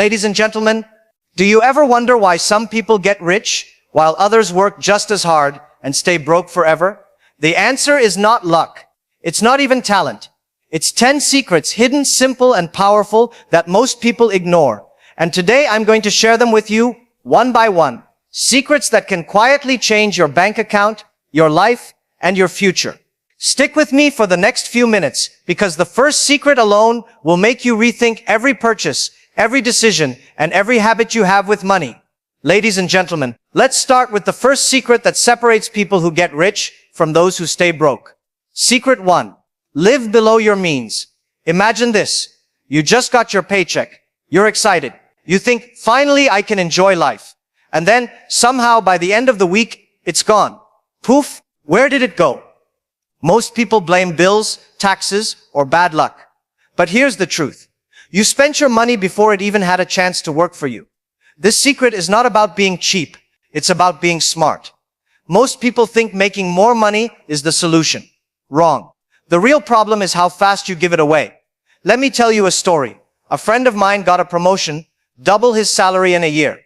Ladies and gentlemen, do you ever wonder why some people get rich while others work just as hard and stay broke forever? The answer is not luck. It's not even talent. It's 10 secrets, hidden, simple, and powerful that most people ignore. And today I'm going to share them with you one by one. Secrets that can quietly change your bank account, your life, and your future. Stick with me for the next few minutes because the first secret alone will make you rethink every purchase, every decision, and every habit you have with money. Ladies and gentlemen, let's start with the first secret that separates people who get rich from those who stay broke. Secret 1. Live below your means. Imagine this. You just got your paycheck. You're excited. You think, finally I can enjoy life. And then, somehow by the end of the week, it's gone. Poof, where did it go? Most people blame bills, taxes, or bad luck. But here's the truth. You spent your money before it even had a chance to work for you. This secret is not about being cheap. It's about being smart. Most people think making more money is the solution. Wrong. The real problem is how fast you give it away. Let me tell you a story. A friend of mine got a promotion, double his salary in a year.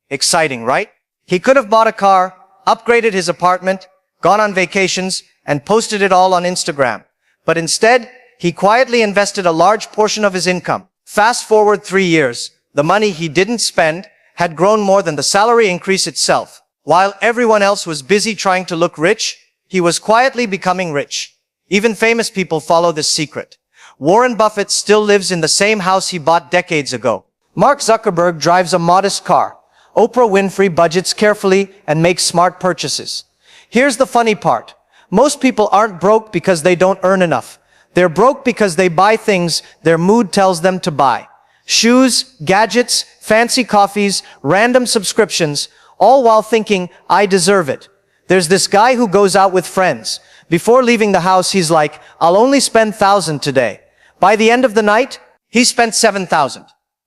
Exciting, right? He could have bought a car, upgraded his apartment, gone on vacations, and posted it all on Instagram. But instead, he quietly invested a large portion of his income. Fast forward 3 years, the money he didn't spend had grown more than the salary increase itself. While everyone else was busy trying to look rich, he was quietly becoming rich. Even famous people follow this secret. Warren Buffett still lives in the same house he bought decades ago. Mark Zuckerberg drives a modest car. Oprah Winfrey budgets carefully and makes smart purchases. Here's the funny part. Most people aren't broke because they don't earn enough. They're broke because they buy things their mood tells them to buy. Shoes, gadgets, fancy coffees, random subscriptions, all while thinking, I deserve it. There's this guy who goes out with friends. Before leaving the house, he's like, I'll only spend 1,000 today. By the end of the night, he spent 7,000.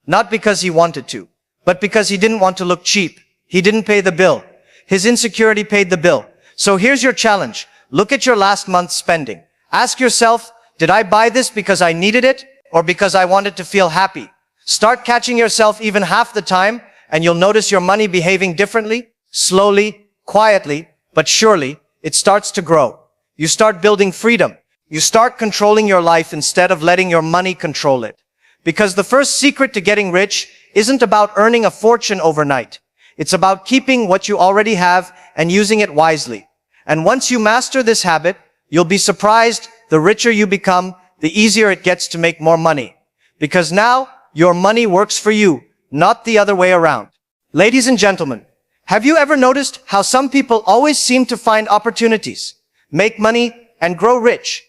Not because he wanted to, but because he didn't want to look cheap. He didn't pay the bill. His insecurity paid the bill. So here's your challenge. Look at your last month's spending. Ask yourself, did I buy this because I needed it or because I wanted to feel happy? Start catching yourself even half the time and you'll notice your money behaving differently. Slowly, quietly, but surely, it starts to grow. You start building freedom. You start controlling your life instead of letting your money control it. Because the first secret to getting rich isn't about earning a fortune overnight. It's about keeping what you already have and using it wisely. And once you master this habit, you'll be surprised the richer you become, the easier it gets to make more money. Because now, your money works for you, not the other way around. Ladies and gentlemen, have you ever noticed how some people always seem to find opportunities, make money, and grow rich,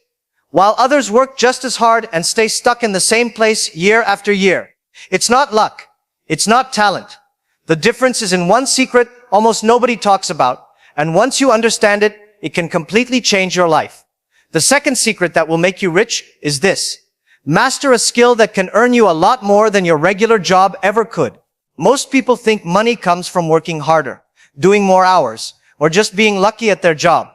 while others work just as hard and stay stuck in the same place year after year? It's not luck. It's not talent. The difference is in one secret almost nobody talks about, and once you understand it, it can completely change your life. The second secret that will make you rich is this. Master a skill that can earn you a lot more than your regular job ever could. Most people think money comes from working harder, doing more hours, or just being lucky at their job.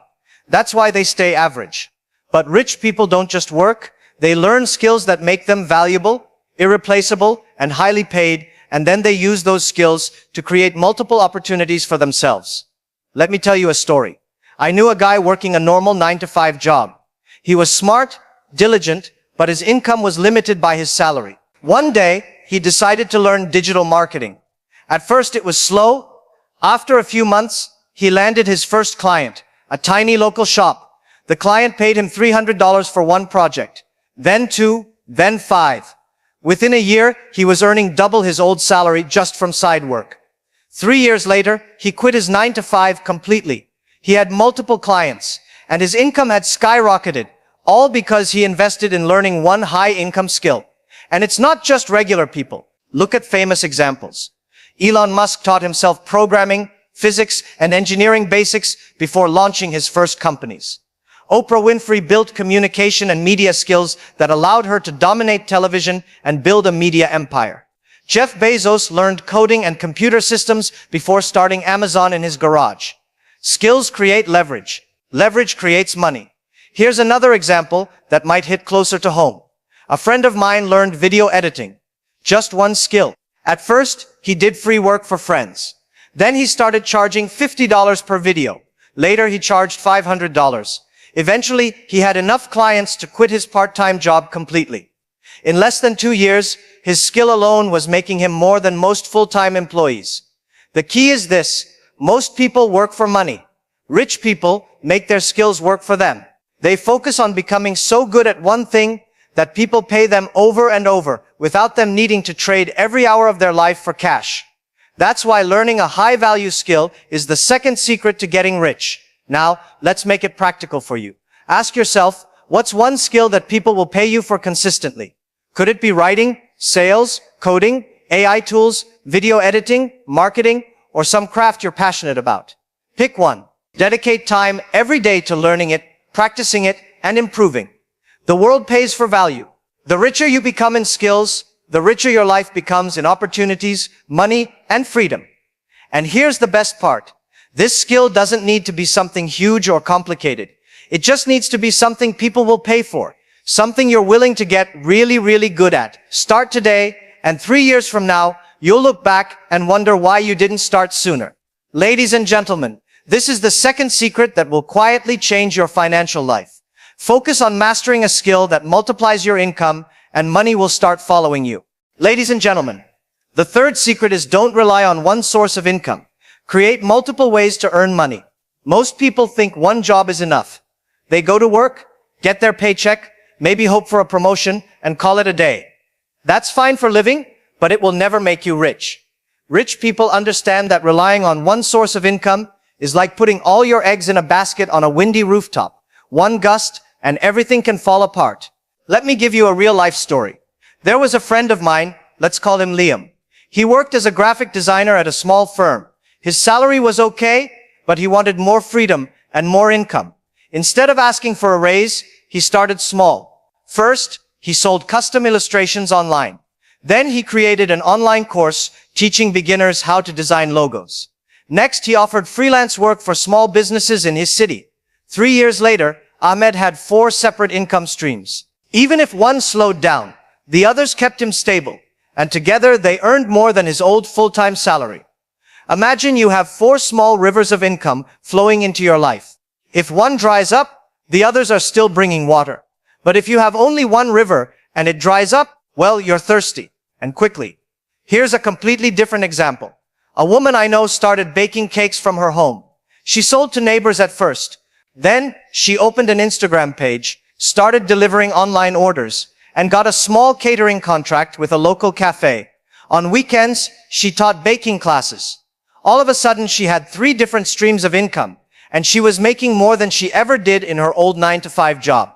That's why they stay average. But rich people don't just work, they learn skills that make them valuable, irreplaceable, and highly paid, and then they use those skills to create multiple opportunities for themselves. Let me tell you a story. I knew a guy working a normal 9-to-5 job. He was smart, diligent, but his income was limited by his salary. One day, he decided to learn digital marketing. At first, it was slow. After a few months, he landed his first client, a tiny local shop. The client paid him $300 for one project, then 2, then 5. Within a year, he was earning double his old salary just from side work. 3 years later, he quit his 9-to-5 completely. He had multiple clients, and his income had skyrocketed, all because he invested in learning one high-income skill. And it's not just regular people. Look at famous examples. Elon Musk taught himself programming, physics, and engineering basics before launching his first companies. Oprah Winfrey built communication and media skills that allowed her to dominate television and build a media empire. Jeff Bezos learned coding and computer systems before starting Amazon in his garage. Skills create leverage. Leverage creates money. Here's another example that might hit closer to home. A friend of mine learned video editing. Just one skill. At first, he did free work for friends. Then he started charging $50 per video. Later, he charged $500. Eventually, he had enough clients to quit his part-time job completely. In less than 2 years, his skill alone was making him more than most full-time employees. The key is this: most people work for money. Rich people make their skills work for them. They focus on becoming so good at one thing that people pay them over and over without them needing to trade every hour of their life for cash. That's why learning a high-value skill is the second secret to getting rich. Now, let's make it practical for you. Ask yourself, what's one skill that people will pay you for consistently? Could it be writing, sales, coding, AI tools, video editing, marketing, or some craft you're passionate about? Pick one. Dedicate time every day to learning it, practicing it, and improving. The world pays for value. The richer you become in skills, the richer your life becomes in opportunities, money, and freedom. And here's the best part. This skill doesn't need to be something huge or complicated. It just needs to be something people will pay for. Something you're willing to get really, really good at. Start today, and 3 years from now, you'll look back and wonder why you didn't start sooner. Ladies and gentlemen, this is the second secret that will quietly change your financial life. Focus on mastering a skill that multiplies your income, and money will start following you. Ladies and gentlemen, the third secret is don't rely on one source of income. Create multiple ways to earn money. Most people think one job is enough. They go to work, get their paycheck, maybe hope for a promotion, and call it a day. That's fine for living, but it will never make you rich. Rich people understand that relying on one source of income is like putting all your eggs in a basket on a windy rooftop. One gust, and everything can fall apart. Let me give you a real-life story. There was a friend of mine, let's call him Liam. He worked as a graphic designer at a small firm. His salary was okay, but he wanted more freedom and more income. Instead of asking for a raise, he started small. First, he sold custom illustrations online. Then he created an online course teaching beginners how to design logos. Next, he offered freelance work for small businesses in his city. 3 years later, Ahmed had 4 separate income streams. Even if one slowed down, the others kept him stable, and together they earned more than his old full-time salary. Imagine you have 4 small rivers of income flowing into your life. If one dries up, the others are still bringing water. But if you have only one river and it dries up, well, you're thirsty, and quickly. Here's a completely different example. A woman I know started baking cakes from her home. She sold to neighbors at first. Then she opened an Instagram page, started delivering online orders, and got a small catering contract with a local cafe. On weekends, she taught baking classes. All of a sudden, she had 3 different streams of income, and she was making more than she ever did in her old 9-to-5 job.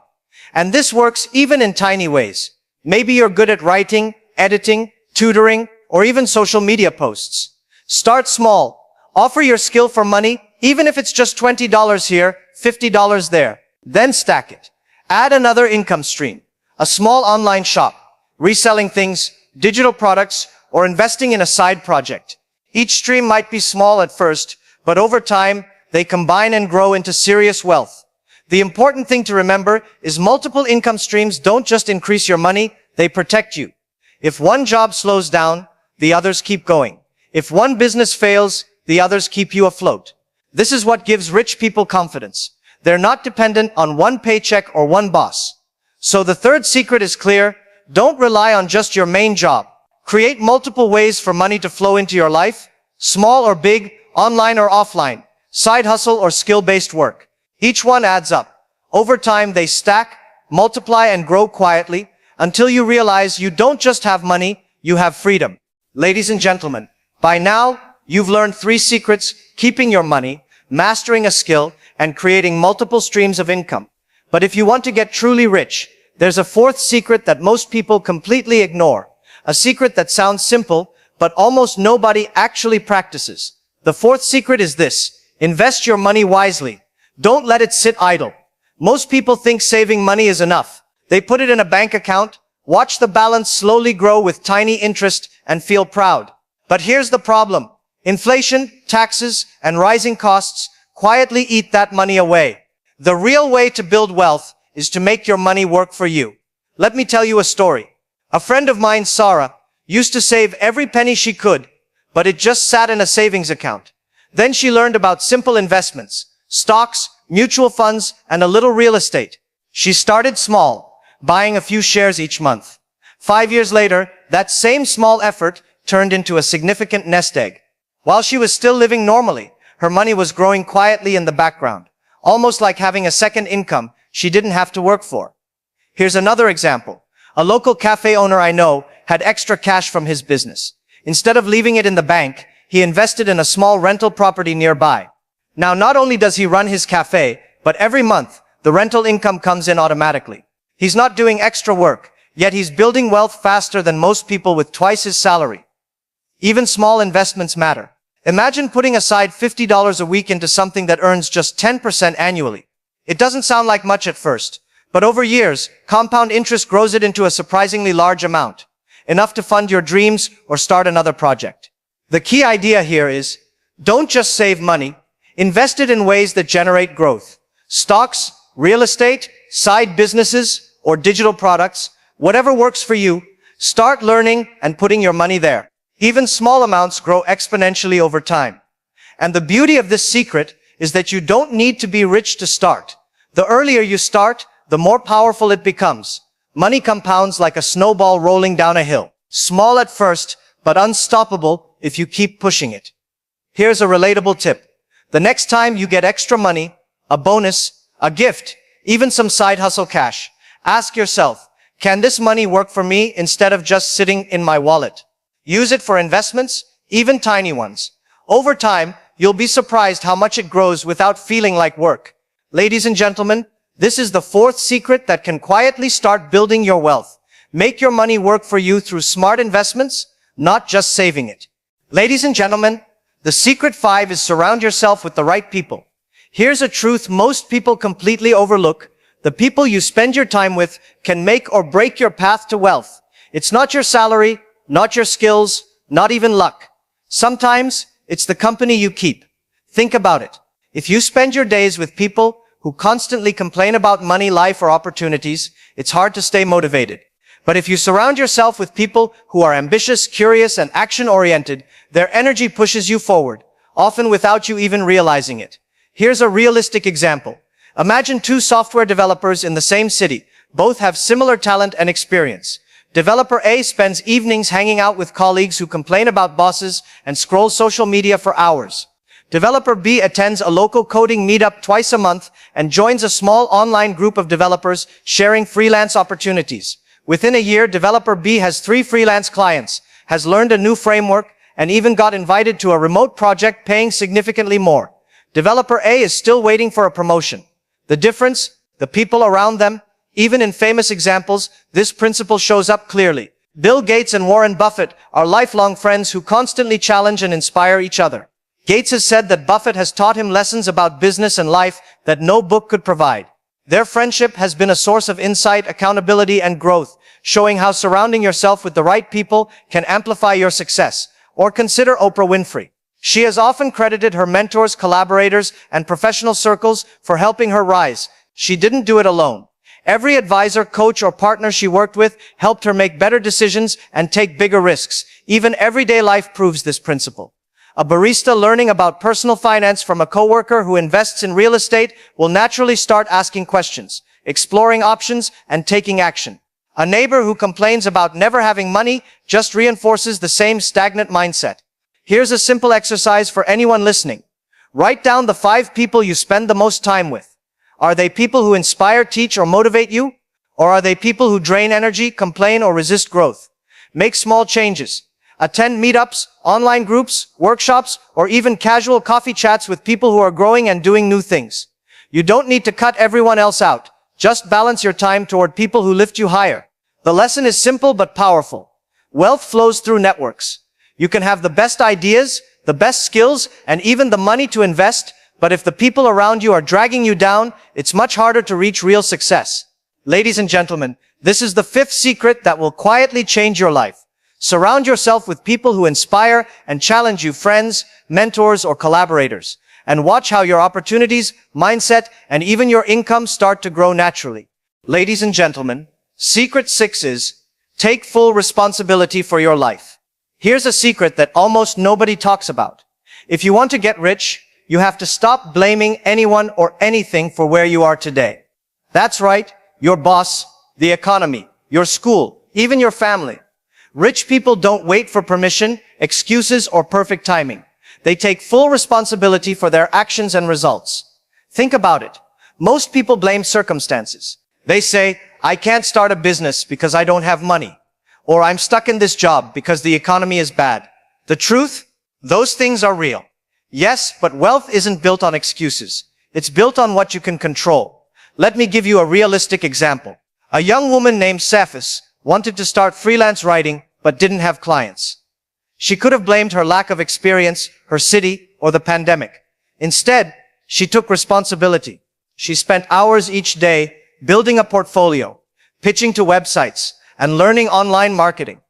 And this works even in tiny ways. Maybe you're good at writing, editing, tutoring, or even social media posts. Start small. Offer your skill for money, even if it's just $20 here, $50 there. Then stack it. Add another income stream. A small online shop, reselling things, digital products, or investing in a side project. Each stream might be small at first, but over time, they combine and grow into serious wealth. The important thing to remember is multiple income streams don't just increase your money, they protect you. If one job slows down, the others keep going. If one business fails, the others keep you afloat. This is what gives rich people confidence. They're not dependent on one paycheck or one boss. So the third secret is clear. Don't rely on just your main job. Create multiple ways for money to flow into your life, small or big, online or offline, side hustle or skill-based work. Each one adds up. Over time, they stack, multiply, and grow quietly until you realize you don't just have money, you have freedom. Ladies and gentlemen, by now, you've learned 3 secrets: keeping your money, mastering a skill, and creating multiple streams of income. But if you want to get truly rich, there's a 4th secret that most people completely ignore. A secret that sounds simple, but almost nobody actually practices. The 4th secret is this: invest your money wisely. Don't let it sit idle. Most people think saving money is enough. They put it in a bank account, watch the balance slowly grow with tiny interest, and feel proud. But here's the problem. Inflation, taxes, and rising costs quietly eat that money away. The real way to build wealth is to make your money work for you. Let me tell you a story. A friend of mine, Sarah, Used to save every penny she could, but it just sat in a savings account. Then she learned about simple investments, stocks, mutual funds, and a little real estate. She started small, buying a few shares each month. 5 years later, that same small effort turned into a significant nest egg. While she was still living normally, her money was growing quietly in the background, almost like having a second income she didn't have to work for. Here's another example. A local cafe owner I know had extra cash from his business. Instead of leaving it in the bank, he invested in a small rental property nearby. Now, not only does he run his cafe, but every month, the rental income comes in automatically. He's not doing extra work, yet he's building wealth faster than most people with twice his salary. Even small investments matter. Imagine putting aside $50 a week into something that earns just 10% annually. It doesn't sound like much at first, but over years, compound interest grows it into a surprisingly large amount, enough to fund your dreams or start another project. The key idea here is, don't just save money, invest it in ways that generate growth. Stocks, real estate, side businesses, or digital products, whatever works for you, start learning and putting your money there. Even small amounts grow exponentially over time. And the beauty of this secret is that you don't need to be rich to start. The earlier you start, the more powerful it becomes. Money compounds like a snowball rolling down a hill. Small at first, but unstoppable if you keep pushing it. Here's a relatable tip. The next time you get extra money, a bonus, a gift, even some side hustle cash, ask yourself, can this money work for me instead of just sitting in my wallet? Use it for investments, even tiny ones. Over time, you'll be surprised how much it grows without feeling like work. Ladies and gentlemen, this is the fourth secret that can quietly start building your wealth. Make your money work for you through smart investments, not just saving it. Ladies and gentlemen, the secret 5 is surround yourself with the right people. Here's a truth most people completely overlook. The people you spend your time with can make or break your path to wealth. It's not your salary, not your skills, not even luck. Sometimes, it's the company you keep. Think about it. If you spend your days with people who constantly complain about money, life, or opportunities, it's hard to stay motivated. But if you surround yourself with people who are ambitious, curious, and action-oriented, their energy pushes you forward, often without you even realizing it. Here's a realistic example. Imagine 2 software developers in the same city. Both have similar talent and experience. Developer A spends evenings hanging out with colleagues who complain about bosses and scrolls social media for hours. Developer B attends a local coding meetup twice a month and joins a small online group of developers sharing freelance opportunities. Within a year, Developer B has 3 freelance clients, has learned a new framework, and even got invited to a remote project paying significantly more. Developer A is still waiting for a promotion. The difference? The people around them. Even in famous examples, this principle shows up clearly. Bill Gates and Warren Buffett are lifelong friends who constantly challenge and inspire each other. Gates has said that Buffett has taught him lessons about business and life that no book could provide. Their friendship has been a source of insight, accountability, and growth, showing how surrounding yourself with the right people can amplify your success. Or consider Oprah Winfrey. She has often credited her mentors, collaborators, and professional circles for helping her rise. She didn't do it alone. Every advisor, coach, or partner she worked with helped her make better decisions and take bigger risks. Even everyday life proves this principle. A barista learning about personal finance from a coworker who invests in real estate will naturally start asking questions, exploring options, and taking action. A neighbor who complains about never having money just reinforces the same stagnant mindset. Here's a simple exercise for anyone listening. Write down the 5 people you spend the most time with. Are they people who inspire, teach, or motivate you? Or are they people who drain energy, complain, or resist growth? Make small changes. Attend meetups, online groups, workshops, or even casual coffee chats with people who are growing and doing new things. You don't need to cut everyone else out. Just balance your time toward people who lift you higher. The lesson is simple but powerful. Wealth flows through networks. You can have the best ideas, the best skills, and even the money to invest, but if the people around you are dragging you down, it's much harder to reach real success. Ladies and gentlemen, this is the 5th secret that will quietly change your life. Surround yourself with people who inspire and challenge you, friends, mentors, or collaborators, and watch how your opportunities, mindset, and even your income start to grow naturally. Ladies and gentlemen, secret 6 is Take full responsibility for your life. Here's a secret that almost nobody talks about. If you want to get rich, you have to stop blaming anyone or anything for where you are today. That's right, your boss, the economy, your school, even your family. Rich people don't wait for permission, excuses, or perfect timing. They take full responsibility for their actions and results. Think about it. Most people blame circumstances. They say, I can't start a business because I don't have money. Or I'm stuck in this job because the economy is bad. The truth? Those things are real. Yes, but wealth isn't built on excuses. It's built on what you can control. Let me give you a realistic example. A young woman named Safis wanted to start freelance writing, but didn't have clients. She could have blamed her lack of experience, her city, or the pandemic. Instead, she took responsibility. She spent hours each day building a portfolio, pitching to websites, and learning online marketing.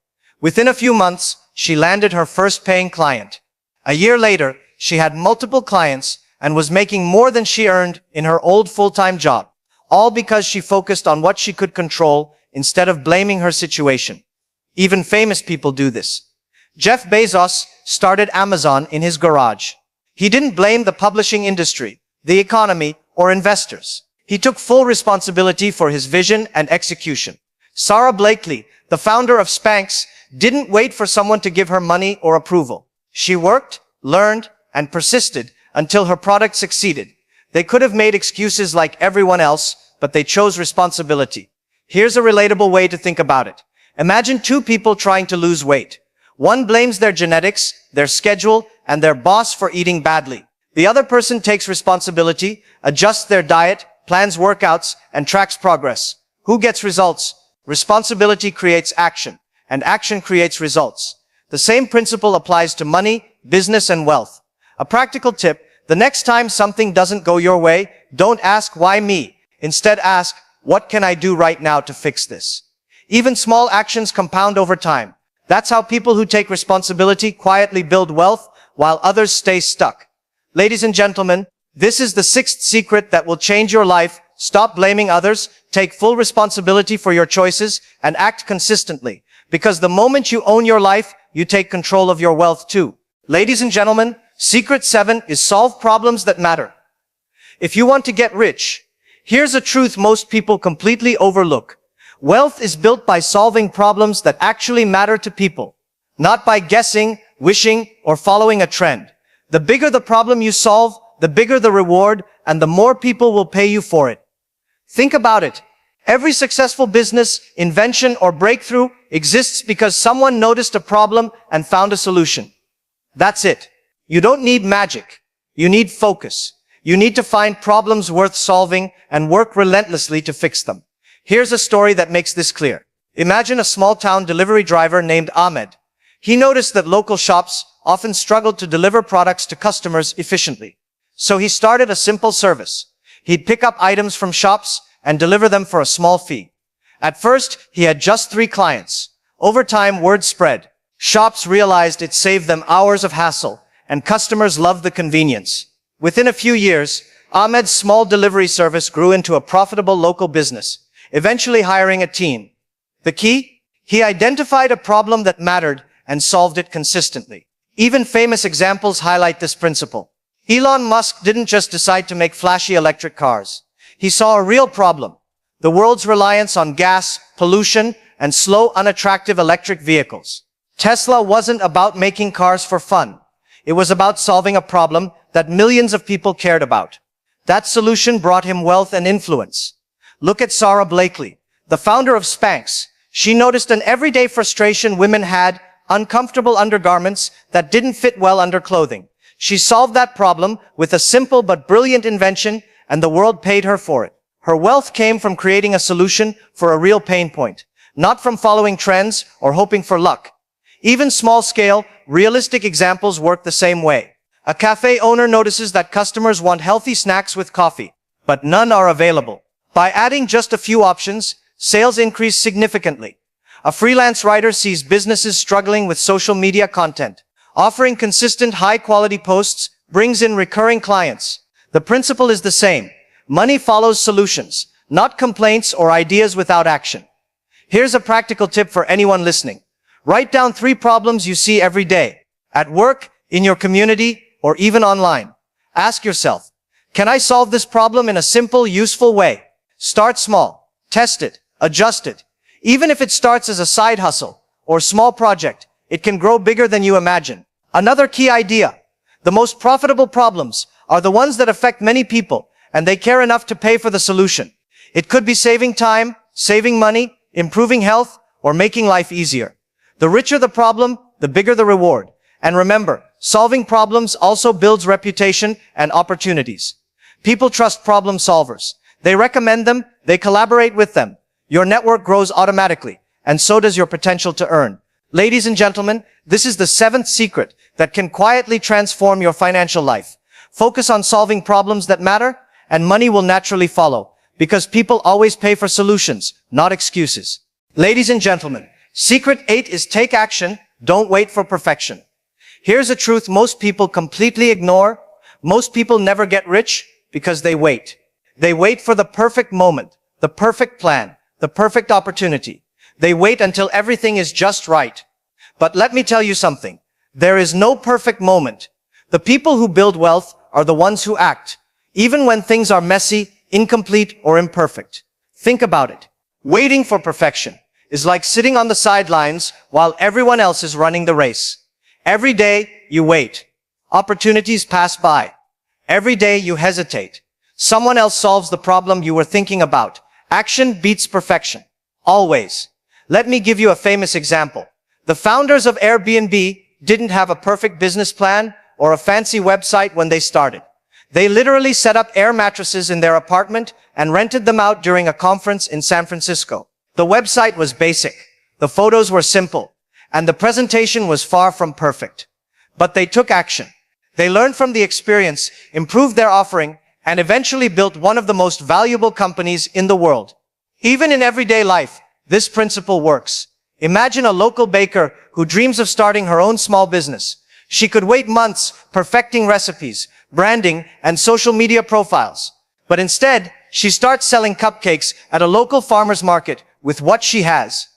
Within a few months, she landed her first paying client. A year later, she had multiple clients and was making more than she earned in her old full-time job, all because she focused on what she could control instead of blaming her situation. Even famous people do this. Jeff Bezos started Amazon in his garage. He didn't blame the publishing industry, the economy, or investors. He took full responsibility for his vision and execution. Sarah Blakely, the founder of Spanx, didn't wait for someone to give her money or approval. She worked, learned, and persisted until her product succeeded. They could have made excuses like everyone else, but they chose responsibility. Here's a relatable way to think about it. Imagine two people trying to lose weight. One blames their genetics, their schedule, and their boss for eating badly. The other person takes responsibility, adjusts their diet, plans workouts, and tracks progress. Who gets results? Responsibility creates action, and action creates results. The same principle applies to money, business, and wealth. A practical tip: the next time something doesn't go your way, don't ask why me. Instead ask, what can I do right now to fix this? Even small actions compound over time. That's how people who take responsibility quietly build wealth while others stay stuck. Ladies and gentlemen, this is the sixth secret that will change your life. Stop blaming others, take full responsibility for your choices, and act consistently. Because the moment you own your life, you take control of your wealth too. Ladies and gentlemen, secret 7 is solve problems that matter. If you want to get rich, here's a truth most people completely overlook. Wealth is built by solving problems that actually matter to people, not by guessing, wishing, or following a trend. The bigger the problem you solve, the bigger the reward, and the more people will pay you for it. Think about it. Every successful business, invention, or breakthrough exists because someone noticed a problem and found a solution. That's it. You don't need magic. You need focus. You need to find problems worth solving and work relentlessly to fix them. Here's a story that makes this clear. Imagine a small-town delivery driver named Ahmed. He noticed that local shops often struggled to deliver products to customers efficiently. So he started a simple service. He'd pick up items from shops and deliver them for a small fee. At first, he had just 3 clients. Over time, word spread. Shops realized it saved them hours of hassle, and customers loved the convenience. Within a few years, Ahmed's small delivery service grew into a profitable local business, eventually hiring a team. The key? He identified a problem that mattered and solved it consistently. Even famous examples highlight this principle. Elon Musk didn't just decide to make flashy electric cars. He saw a real problem: the world's reliance on gas, pollution, and slow, unattractive electric vehicles. Tesla wasn't about making cars for fun. It was about solving a problem that millions of people cared about. That solution brought him wealth and influence. Look at Sarah Blakely, the founder of Spanx. She noticed an everyday frustration women had: uncomfortable undergarments that didn't fit well under clothing. She solved that problem with a simple but brilliant invention, and the world paid her for it. Her wealth came from creating a solution for a real pain point, not from following trends or hoping for luck. Even small-scale, realistic examples work the same way. A cafe owner notices that customers want healthy snacks with coffee, but none are available. By adding just a few options, sales increase significantly. A freelance writer sees businesses struggling with social media content. Offering consistent, high-quality posts brings in recurring clients. The principle is the same. Money follows solutions, not complaints or ideas without action. Here's a practical tip for anyone listening. Write down 3 problems you see every day, at work, in your community, or even online. Ask yourself, can I solve this problem in a simple, useful way? Start small. Test it. Adjust it. Even if it starts as a side hustle or small project, it can grow bigger than you imagine. Another key idea. The most profitable problems are the ones that affect many people, and they care enough to pay for the solution. It could be saving time, saving money, improving health, or making life easier. The richer the problem, the bigger the reward. And remember, solving problems also builds reputation and opportunities. People trust problem solvers. They recommend them, they collaborate with them. Your network grows automatically, and so does your potential to earn. Ladies and gentlemen, this is the 7th secret that can quietly transform your financial life. Focus on solving problems that matter, and money will naturally follow, because people always pay for solutions, not excuses. Ladies and gentlemen, secret 8 is take action, don't wait for perfection. Here's a truth most people completely ignore. Most people never get rich because they wait. They wait for the perfect moment, the perfect plan, the perfect opportunity. They wait until everything is just right. But let me tell you something. There is no perfect moment. The people who build wealth are the ones who act, even when things are messy, incomplete, or imperfect. Think about it. Waiting for perfection is like sitting on the sidelines while everyone else is running the race. Every day you wait. Opportunities pass by. Every day you hesitate. Someone else solves the problem you were thinking about. Action beats perfection. Always. Let me give you a famous example. The founders of Airbnb didn't have a perfect business plan or a fancy website when they started. They literally set up air mattresses in their apartment and rented them out during a conference in San Francisco. The website was basic. The photos were simple. And the presentation was far from perfect. But they took action. They learned from the experience, improved their offering, and eventually built one of the most valuable companies in the world. Even in everyday life, this principle works. Imagine a local baker who dreams of starting her own small business. She could wait months perfecting recipes, branding, and social media profiles. But instead, she starts selling cupcakes at a local farmer's market with what she has.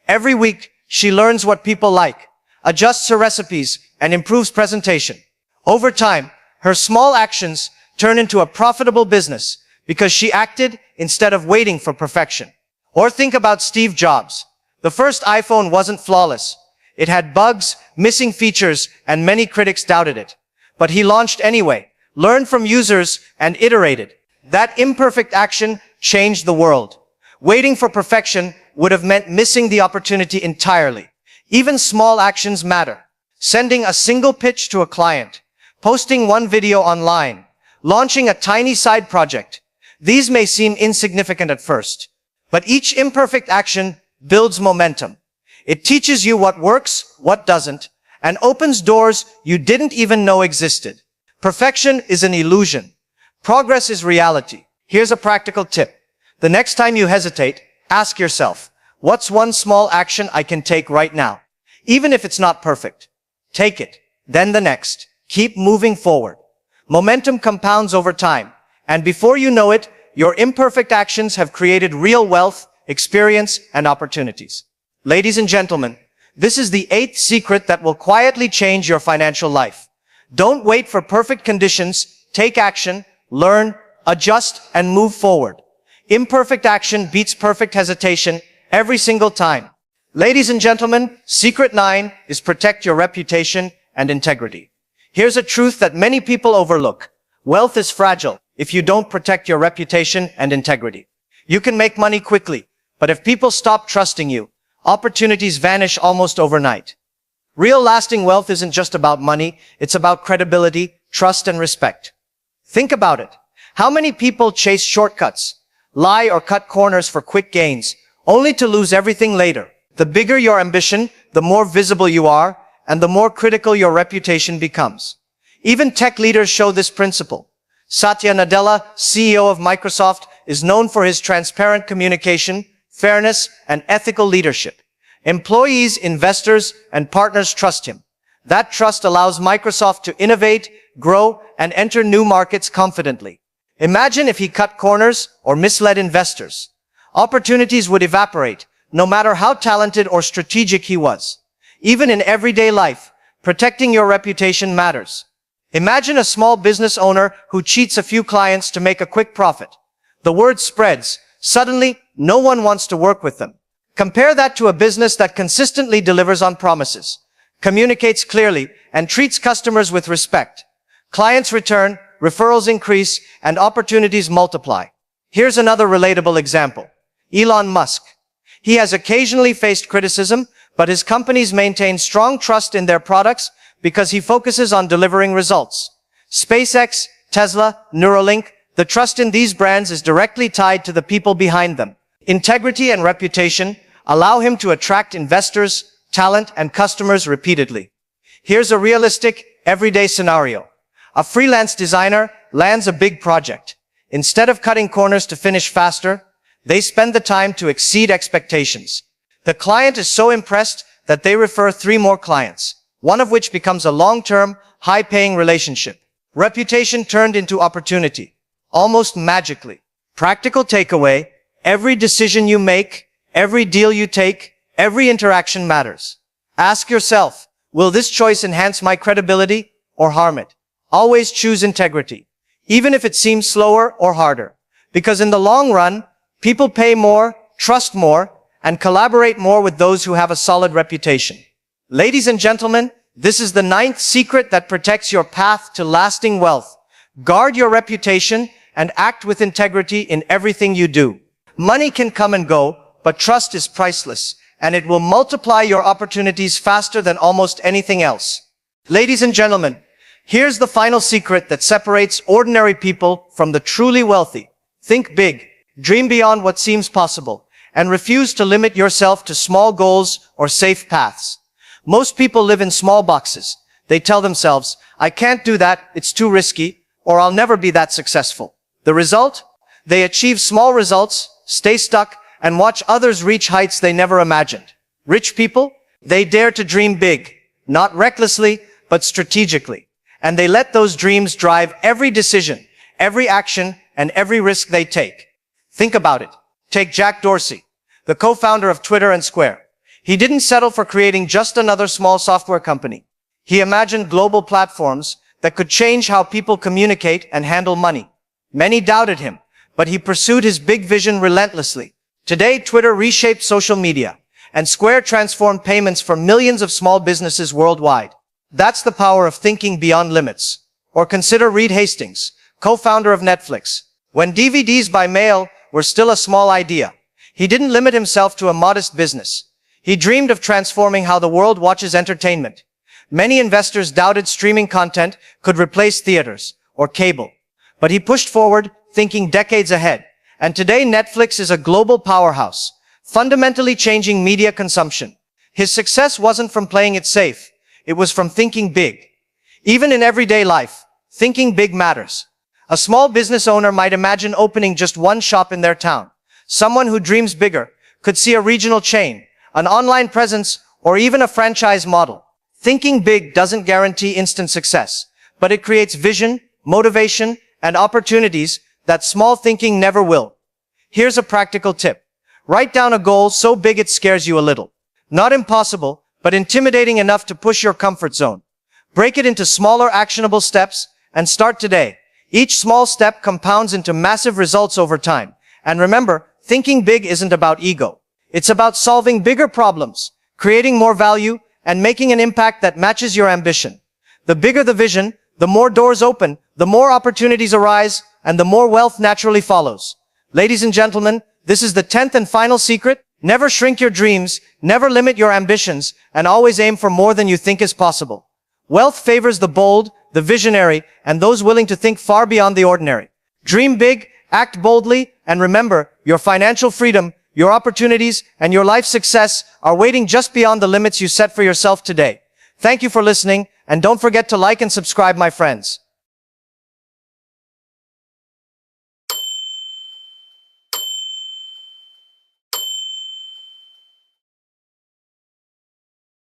Every week, she learns what people like, adjusts her recipes, and improves presentation. Over time, her small actions turn into a profitable business because she acted instead of waiting for perfection. Or think about Steve Jobs. The first iPhone wasn't flawless. It had bugs, missing features, and many critics doubted it. But he launched anyway, learned from users, and iterated. That imperfect action changed the world. Waiting for perfection would have meant missing the opportunity entirely. Even small actions matter. Sending a single pitch to a client, posting one video online, launching a tiny side project. These may seem insignificant at first, but each imperfect action builds momentum. It teaches you what works, what doesn't, and opens doors you didn't even know existed. Perfection is an illusion. Progress is reality. Here's a practical tip. The next time you hesitate, ask yourself, what's one small action I can take right now? Even if it's not perfect. Take it. Then the next. Keep moving forward. Momentum compounds over time, and before you know it, your imperfect actions have created real wealth, experience, and opportunities. Ladies and gentlemen, this is the 8th secret that will quietly change your financial life. Don't wait for perfect conditions. Take action, learn, adjust, and move forward. Imperfect action beats perfect hesitation every single time. Ladies and gentlemen, secret 9 is protect your reputation and integrity. Here's a truth that many people overlook. Wealth is fragile if you don't protect your reputation and integrity. You can make money quickly, but if people stop trusting you, opportunities vanish almost overnight. Real lasting wealth isn't just about money, it's about credibility, trust, and respect. Think about it. How many people chase shortcuts, lie or cut corners for quick gains, only to lose everything later? The bigger your ambition, the more visible you are, and the more critical your reputation becomes. Even tech leaders show this principle. Satya Nadella, CEO of Microsoft, is known for his transparent communication, fairness, and ethical leadership. Employees, investors, and partners trust him. That trust allows Microsoft to innovate, grow, and enter new markets confidently. Imagine if he cut corners or misled investors. Opportunities would evaporate, no matter how talented or strategic he was. Even in everyday life, protecting your reputation matters. Imagine a small business owner who cheats a few clients to make a quick profit. The word spreads. Suddenly, no one wants to work with them. Compare that to a business that consistently delivers on promises, communicates clearly, and treats customers with respect. Clients return, referrals increase, and opportunities multiply. Here's another relatable example. Elon Musk. He has occasionally faced criticism, but his companies maintain strong trust in their products because he focuses on delivering results. SpaceX, Tesla, Neuralink, the trust in these brands is directly tied to the people behind them. Integrity and reputation allow him to attract investors, talent, and customers repeatedly. Here's a realistic, everyday scenario. A freelance designer lands a big project. Instead of cutting corners to finish faster, they spend the time to exceed expectations. The client is so impressed that they refer 3 more clients, one of which becomes a long-term, high-paying relationship. Reputation turned into opportunity, almost magically. Practical takeaway: every decision you make, every deal you take, every interaction matters. Ask yourself, will this choice enhance my credibility or harm it? Always choose integrity, even if it seems slower or harder. Because in the long run, people pay more, trust more, and collaborate more with those who have a solid reputation. Ladies and gentlemen, this is the 9th secret that protects your path to lasting wealth. Guard your reputation and act with integrity in everything you do. Money can come and go, but trust is priceless, and it will multiply your opportunities faster than almost anything else. Ladies and gentlemen, here's the final secret that separates ordinary people from the truly wealthy. Think big, dream beyond what seems possible, and refuse to limit yourself to small goals or safe paths. Most people live in small boxes. They tell themselves, I can't do that, it's too risky, or I'll never be that successful. The result? They achieve small results, stay stuck, and watch others reach heights they never imagined. Rich people? They dare to dream big, not recklessly, but strategically. And they let those dreams drive every decision, every action, and every risk they take. Think about it. Take Jack Dorsey, the co-founder of Twitter and Square. He didn't settle for creating just another small software company. He imagined global platforms that could change how people communicate and handle money. Many doubted him, but he pursued his big vision relentlessly. Today, Twitter reshaped social media, and Square transformed payments for millions of small businesses worldwide. That's the power of thinking beyond limits. Or consider Reed Hastings, co-founder of Netflix. When DVDs by mail were still a small idea, he didn't limit himself to a modest business. He dreamed of transforming how the world watches entertainment. Many investors doubted streaming content could replace theaters or cable. But he pushed forward, thinking decades ahead. And today Netflix is a global powerhouse, fundamentally changing media consumption. His success wasn't from playing it safe. It was from thinking big. Even in everyday life, thinking big matters. A small business owner might imagine opening just one shop in their town. Someone who dreams bigger could see a regional chain, an online presence, or even a franchise model. Thinking big doesn't guarantee instant success, but it creates vision, motivation, and opportunities that small thinking never will. Here's a practical tip. Write down a goal so big it scares you a little. Not impossible, but intimidating enough to push your comfort zone. Break it into smaller actionable steps and start today. Each small step compounds into massive results over time. And remember, thinking big isn't about ego. It's about solving bigger problems, creating more value, and making an impact that matches your ambition. The bigger the vision, the more doors open, the more opportunities arise, and the more wealth naturally follows. Ladies and gentlemen, this is the 10th and final secret. Never shrink your dreams, never limit your ambitions, and always aim for more than you think is possible. Wealth favors the bold, the visionary, and those willing to think far beyond the ordinary. Dream big, act boldly, and remember, your financial freedom, your opportunities, and your life success are waiting just beyond the limits you set for yourself today. Thank you for listening, and don't forget to like and subscribe, my friends.